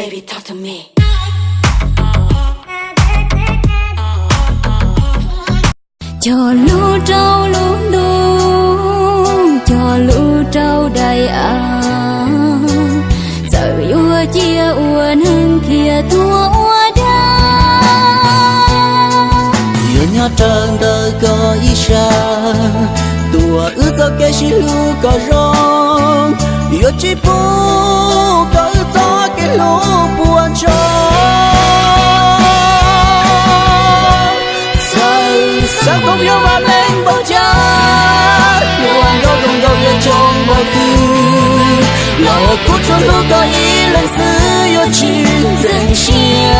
Baby, talk to me. Cho lũ trâu lũ đu, cho lũ trâu đầy giờ ua chia ua nâng kia thua ua đa. Yêu nhau trần đời có ý xa, tua ước cho cái xí lũ có rong. Yêu chỉ bu có ước cho cái lũ buồn trông. Sao không yêu mà lên bao cha, luôn đâu đồng đâu yêu trong bao tư. Nào cút cho lúc có ý lần xưa yêu chuyện dần chia.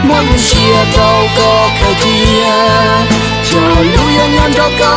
Muốn chia đâu có khởi chia, cho lúc yêu nhau đâu có